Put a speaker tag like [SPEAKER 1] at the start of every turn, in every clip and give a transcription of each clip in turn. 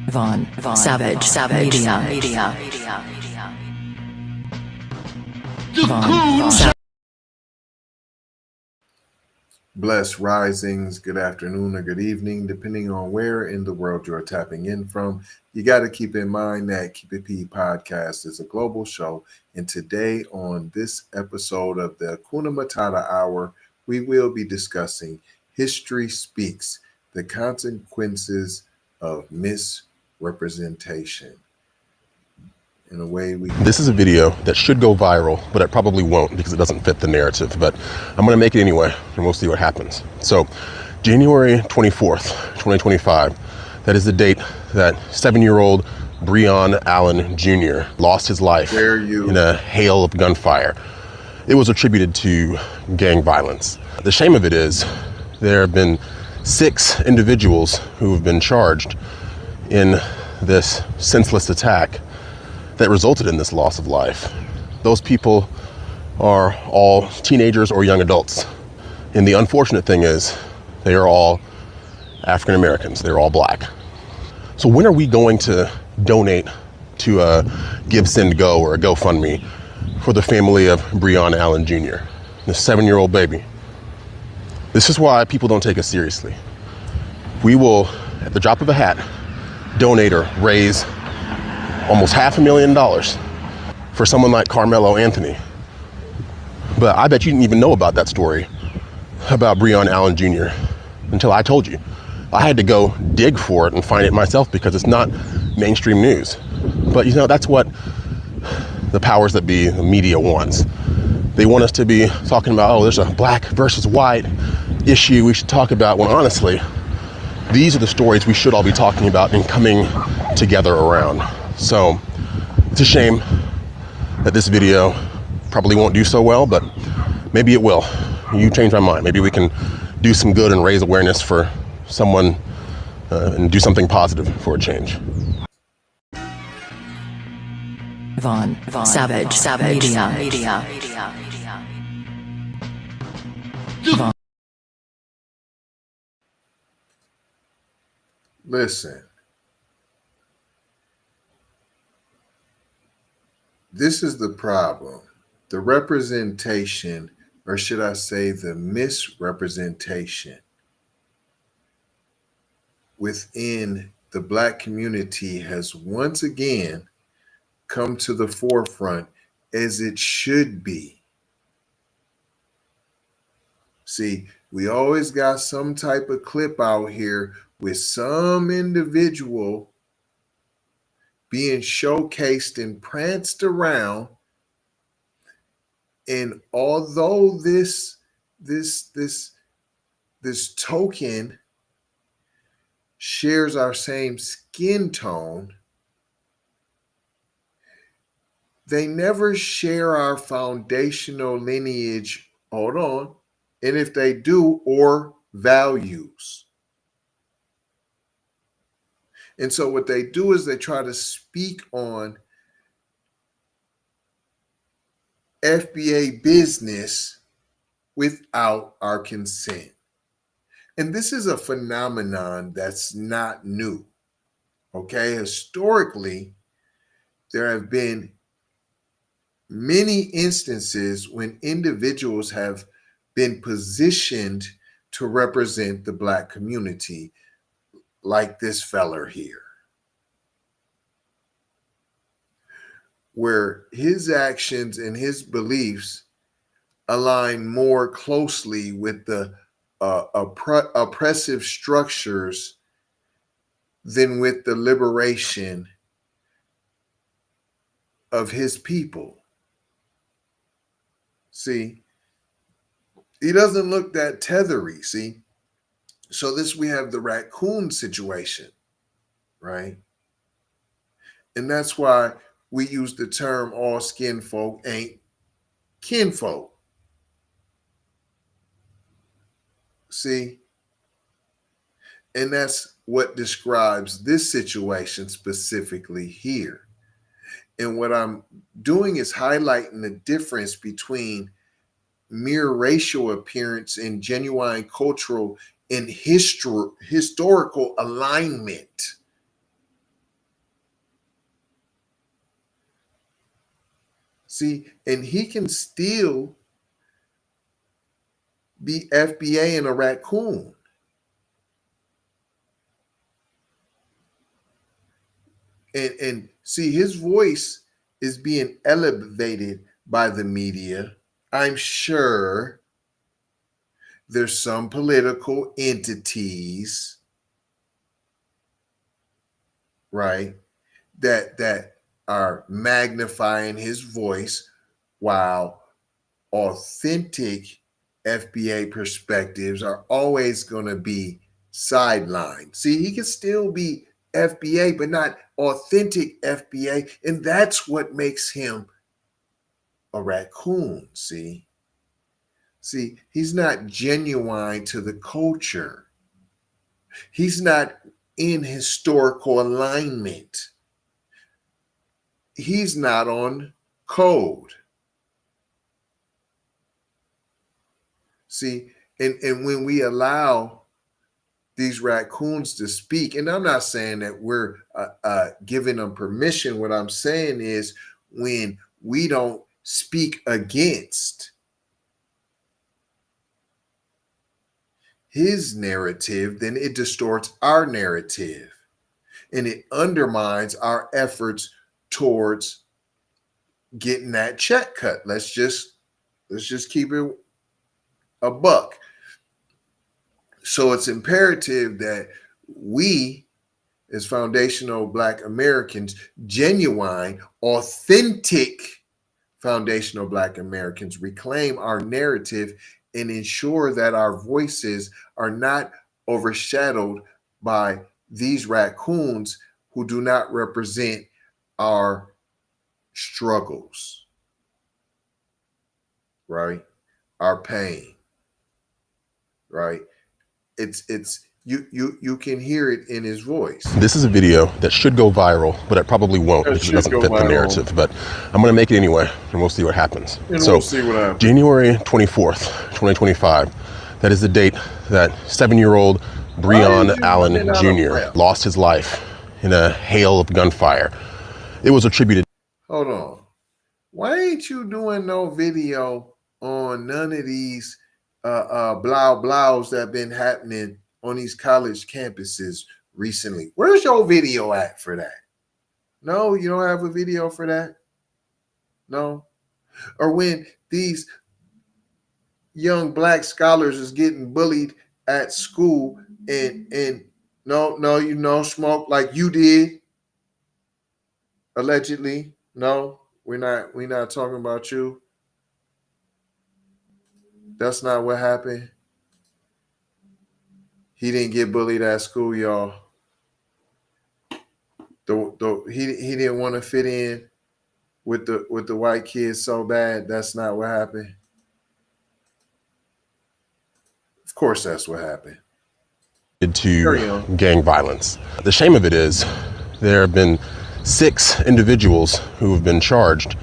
[SPEAKER 1] Von Savage Media. Von Savage.
[SPEAKER 2] Blessed risings, good afternoon or good evening, depending on where in the world you're tapping in from. You got to keep in mind that Keep It P podcast is a global show. And today on this episode of the Hakuna Matata Hour, we will be discussing History Speaks, the consequences of misrepresentation. In a way,
[SPEAKER 3] This is a video that should go viral, but it probably won't because it doesn't fit the narrative. But I'm going to make it anyway, and we'll see what happens. So, January 24th, 2025, that is the date that 7-year-old Breon Allen Jr. lost his life in a hail of gunfire. It was attributed to gang violence. The shame of it is there have been 6 individuals who have been charged in this senseless attack that resulted in this loss of life. Those people are all teenagers or young adults. And the unfortunate thing is they are all African Americans. They're all black. So when are we going to donate to a Give, Send, Go or a GoFundMe for the family of Breon Allen Jr., the 7-year-old baby? This is why people don't take us seriously. We will, at the drop of a hat, donate or raise almost $500,000 for someone like Carmelo Anthony. But I bet you didn't even know about that story about Breon Allen Jr. until I told you. I had to go dig for it and find it myself because it's not mainstream news. But you know, that's what the powers that be, the media wants. They want us to be talking about, oh, there's a black versus white issue we should talk about, when honestly, these are the stories we should all be talking about and coming together around. So it's a shame that this video probably won't do so well, but maybe it will. You changed my mind. Maybe we can do some good and raise awareness for someone and do something positive for a change.
[SPEAKER 1] Von Savage Media. Von.
[SPEAKER 2] Listen. This is the problem. The representation, or should I say the misrepresentation within the Black community has once again come to the forefront, as it should be. See, we always got some type of clip out here with some individual being showcased and pranced around. And although this token shares our same skin tone, they never share our foundational lineage, hold on, and if they do, or values. And so what they do is they try to speak on FBA business without our consent. And this is a phenomenon that's not new. Okay, historically, there have been many instances when individuals have been positioned to represent the Black community, like this feller here, where his actions and his beliefs align more closely with the oppressive structures than with the liberation of his people. See, he doesn't look that tethery, see? So we have the raccoon situation, right? And that's why we use the term all skin folk ain't kinfolk. See? And that's what describes this situation specifically here. And what I'm doing is highlighting the difference between mere racial appearance and genuine cultural and historical alignment. See, and he can still be FBA and a raccoon. And see, his voice is being elevated by the media. I'm sure there's some political entities, right, that are magnifying his voice, while authentic FBA perspectives are always going to be sidelined. See, he can still be FBA, but not authentic FBA. And that's what makes him a raccoon. See, he's not genuine to the culture. He's not in historical alignment. He's not on code. See, and when we allow these raccoons to speak, and I'm not saying that we're giving them permission. What I'm saying is, when we don't speak against his narrative, then it distorts our narrative, and it undermines our efforts towards getting that check cut. Let's just keep it a buck. So it's imperative that we, as foundational Black Americans, genuine, authentic foundational Black Americans, reclaim our narrative and ensure that our voices are not overshadowed by these raccoons who do not represent our struggles, right? Our pain, right? It's you can hear it in his voice.
[SPEAKER 3] This is a video that should go viral, but it probably won't because it doesn't fit the narrative. But I'm going to make it anyway, and we'll see what happens.
[SPEAKER 2] And we'll see what happens.
[SPEAKER 3] January 24th, 2025, that is the date that 7-year-old Breon Allen Jr. lost his life in a hail of gunfire. It was attributed.
[SPEAKER 2] Hold on. Why ain't you doing no video on none of these blows that have been happening on these college campuses recently? Where's your video at for that? No, you don't have a video for that? No? Or when these young Black scholars is getting bullied at school and no, you know, smoke like you did, allegedly. No, we're not talking about you. That's not what happened. He didn't get bullied at school, y'all. He didn't want to fit in with the white kids so bad. That's not what happened. Of course, that's what happened.
[SPEAKER 3] To gang violence. The shame of it is there have been 6 individuals who have been charged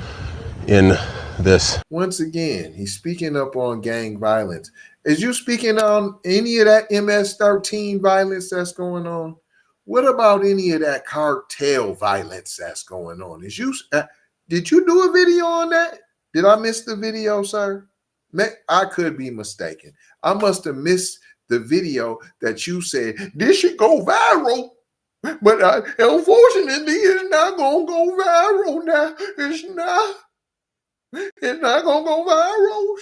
[SPEAKER 3] in this.
[SPEAKER 2] Once again, he's speaking up on gang violence. Is you speaking on any of that MS-13 violence that's going on? What about any of that cartel violence that's going on? Did you do a video on that? Did I miss the video, sir? I could be mistaken. I must have missed the video that you said this should go viral, but unfortunately, it's not gonna go viral now. It's not gonna go viral.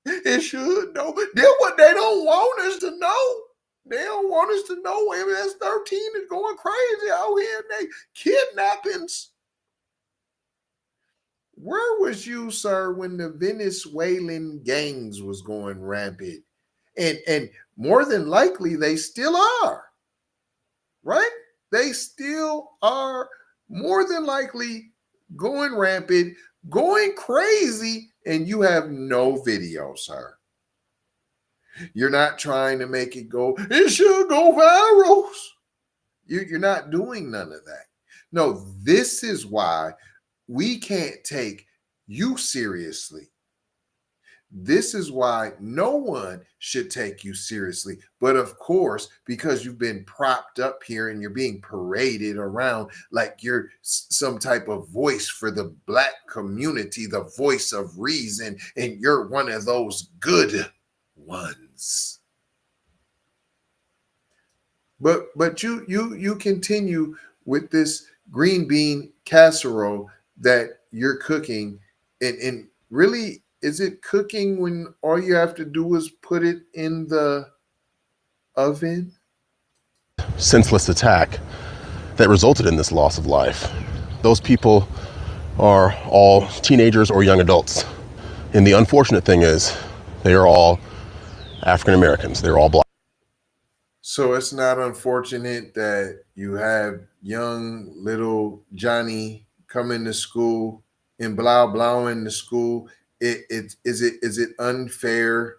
[SPEAKER 2] It should though. That's what they don't want us to know. They don't want us to know MS-13 is going crazy out here. They kidnappings. Where was you, sir, when the Venezuelan gangs was going rampant? And more than likely, they still are. Right? They still are more than likely going rampant, going crazy, and you have no video, sir. You're not trying to make it go, it should go viral. You're not doing none of that. No, this is why we can't take you seriously. This is why no one should take you seriously. But of course, because you've been propped up here and you're being paraded around like you're some type of voice for the Black community, the voice of reason, and you're one of those good ones. But you continue with this green bean casserole that you're cooking, and really, is it cooking when all you have to do is put it in the oven?
[SPEAKER 3] Senseless attack that resulted in this loss of life. Those people are all teenagers or young adults. And the unfortunate thing is, they are all African Americans. They're all Black.
[SPEAKER 2] So it's not unfortunate that you have young little Johnny coming to school and blah blahing to school. Is it unfair,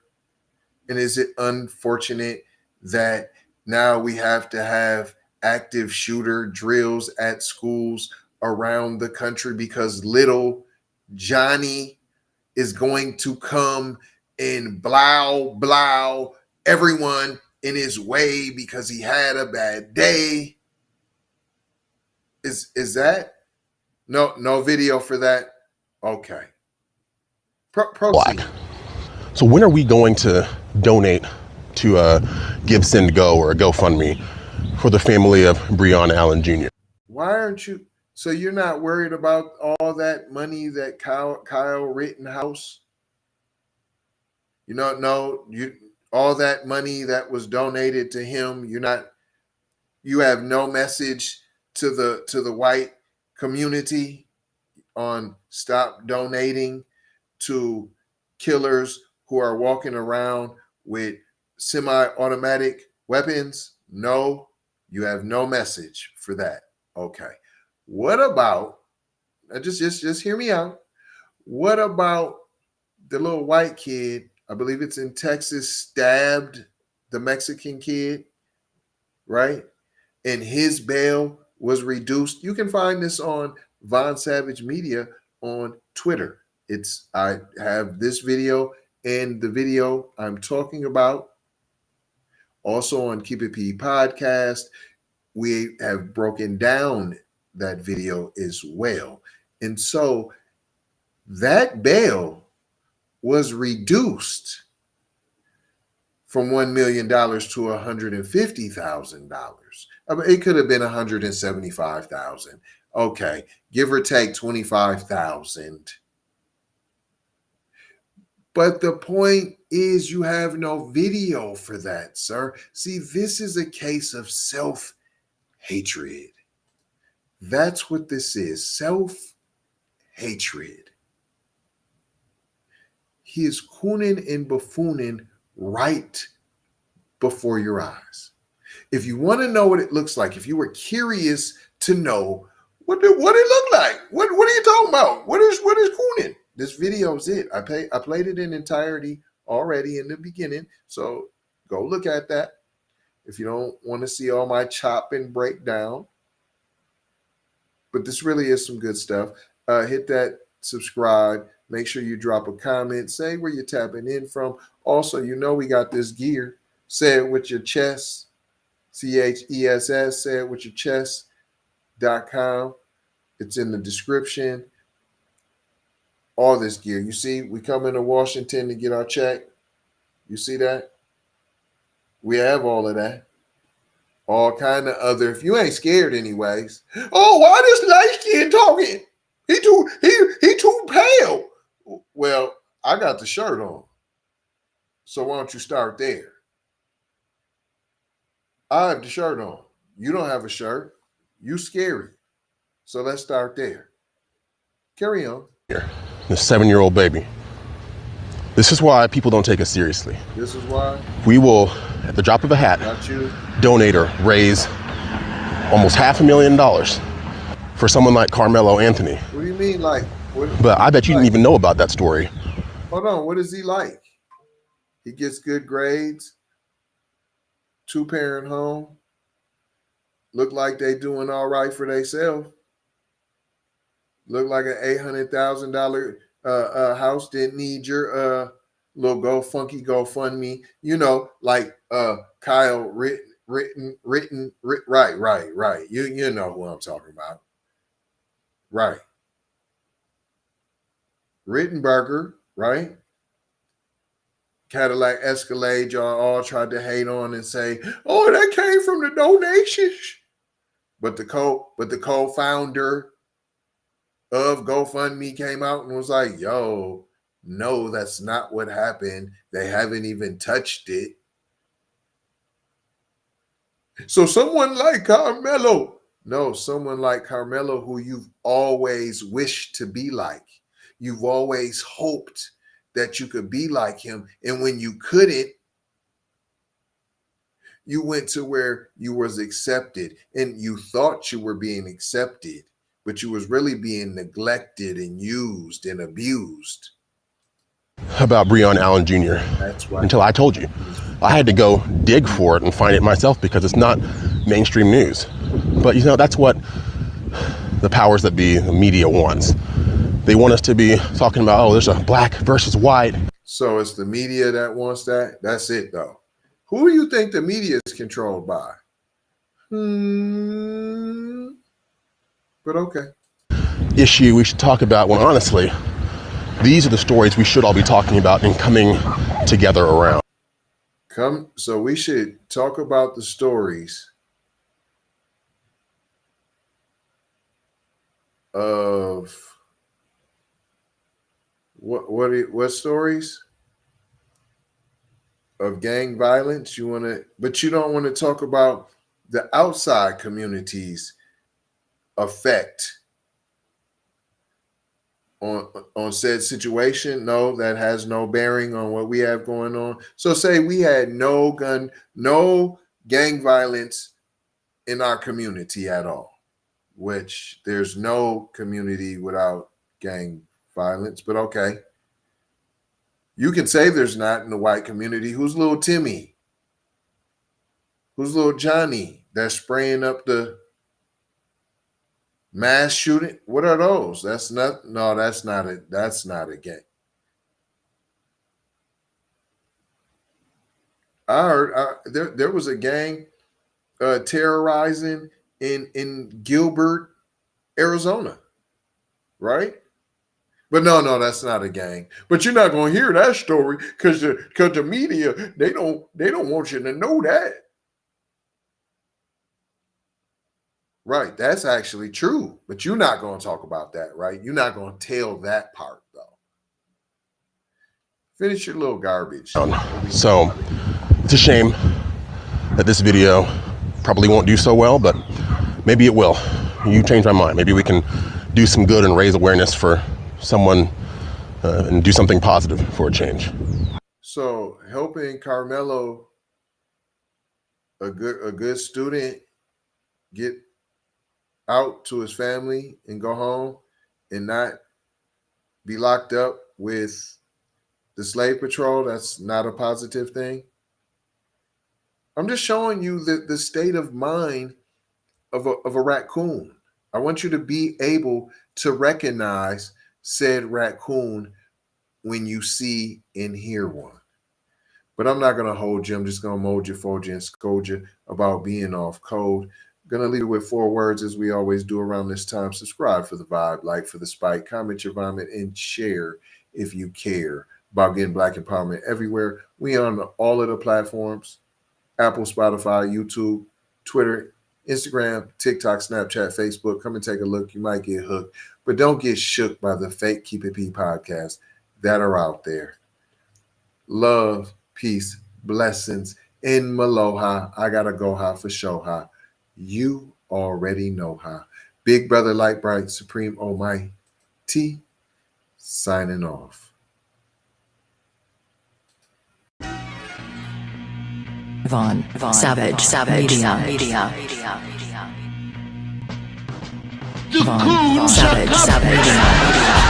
[SPEAKER 2] and is it unfortunate that now we have to have active shooter drills at schools around the country because little Johnny is going to come and blow everyone in his way because he had a bad day? Is that no video for that? Okay. Proceed.
[SPEAKER 3] So when are we going to donate to a Give Send Go or a GoFundMe for the family of Breonna Allen Jr.?
[SPEAKER 2] Why aren't you? So you're not worried about all that money that Kyle Rittenhouse? You don't know you all that money that was donated to him. You have no message to the white community on stop donating to killers who are walking around with semi-automatic weapons. No, you have no message for that. Okay. What about, just hear me out. What about the little white kid, I believe it's in Texas, stabbed the Mexican kid, right? And his bail was reduced. You can find this on Von Savage Media on Twitter. I have this video and the video I'm talking about also on Keep It P podcast. We have broken down that video as well. And so that bail was reduced from $1 million to $150,000. I mean, it could have been $175,000. Okay, give or take $25,000. But the point is, you have no video for that, sir. See, this is a case of self-hatred. That's what this is, self-hatred. He is cooning and buffooning right before your eyes. If you want to know what it looks like, if you were curious to know what it look like, what are you talking about? What is cooning? This video is it. I played it in entirety already in the beginning, so go look at that. If you don't want to see all my chop and breakdown, but this really is some good stuff. Hit that subscribe. Make sure you drop a comment. Say where you're tapping in from. Also, we got this gear. Say it with your chest. CHESS. Say it with your chest.com. It's in the description. All this gear. You see, we come into Washington to get our check. You see that? We have all of that. All kind of other. If you ain't scared anyways. Oh, why this light skin talking? He too pale. Well, I got the shirt on. So why don't you start there? I have the shirt on. You don't have a shirt. You scary. So let's start there. Carry on.
[SPEAKER 3] The 7-year-old baby. This is why people don't take us seriously.
[SPEAKER 2] This is why
[SPEAKER 3] we will, at the drop of a hat, donate or raise almost $500,000 for someone like Carmelo Anthony.
[SPEAKER 2] What do you mean, like?
[SPEAKER 3] But I bet you didn't even know about that story.
[SPEAKER 2] Hold on. What is he like? He gets good grades. 2-parent home. Look like they doing all right for themselves. Look like an $800,000 house didn't need your little go funky GoFundMe, you know, like Kyle written, right. You know who I'm talking about. Right. Rittenberger, right? Cadillac Escalade, y'all all tried to hate on and say, oh, that came from the donations. But the co-founder of GoFundMe came out and was like, yo, no, that's not what happened. They haven't even touched it. So someone like Carmelo, no, someone like Carmelo who you've always wished to be like. You've always hoped that you could be like him. And when you couldn't, you went to where you was accepted and you thought you were being accepted, but you was really being neglected and used and abused.
[SPEAKER 3] About Breon Allen Jr.
[SPEAKER 2] That's right.
[SPEAKER 3] Until I told you. I had to go dig for it and find it myself because it's not mainstream news. But you know, that's what the powers that be, the media wants. They want us to be talking about, oh, there's a black versus white.
[SPEAKER 2] So it's the media that wants that? That's it, though. Who do you think the media is controlled by? But okay.
[SPEAKER 3] Issue we should talk about, well, honestly, these are the stories we should all be talking about and coming together around.
[SPEAKER 2] So we should talk about the stories of what stories of gang violence you want to, but you don't want to talk about the outside communities effect on said situation. No, that has no bearing on what we have going on. So say we had no gang violence in our community at all, which there's no community without gang violence, but okay. You can say there's not in the white community. Who's little Timmy? Who's little Johnny that's spraying up the mass shooting? What are those? That's not a gang. I heard there was a gang terrorizing in Gilbert, Arizona, right? But no, that's not a gang. But you're not gonna hear that story because the media they don't want you to know that. Right, that's actually true. But you're not gonna talk about that, right? You're not gonna tell that part though. Finish your little garbage.
[SPEAKER 3] So it's a shame that this video probably won't do so well, but maybe it will. You changed my mind. Maybe we can do some good and raise awareness for someone and do something positive for a change.
[SPEAKER 2] So helping Carmelo, a good student, get out to his family and go home and not be locked up with the slave patrol, that's not a positive thing. I'm just showing you the state of mind of a raccoon. I want you to be able to recognize said raccoon when you see and hear one. But I'm not going to hold you. I'm just going to mold you, fold you, and scold you about being off code. Going to leave it with 4 words as we always do around this time. Subscribe for the vibe, like for the spike, comment your vomit, and share if you care about getting Black empowerment everywhere. We on all of the platforms: Apple, Spotify, YouTube, Twitter, Instagram, TikTok, Snapchat, Facebook. Come and take a look. You might get hooked, but don't get shook by the fake Keep It P podcasts that are out there. Love, peace, blessings, in Maloha. I gotta go ha for show ha. You already know ha. Big Brother Light Bright, Supreme Almighty, signing off.
[SPEAKER 1] Von Savage Media. Von Savage Media.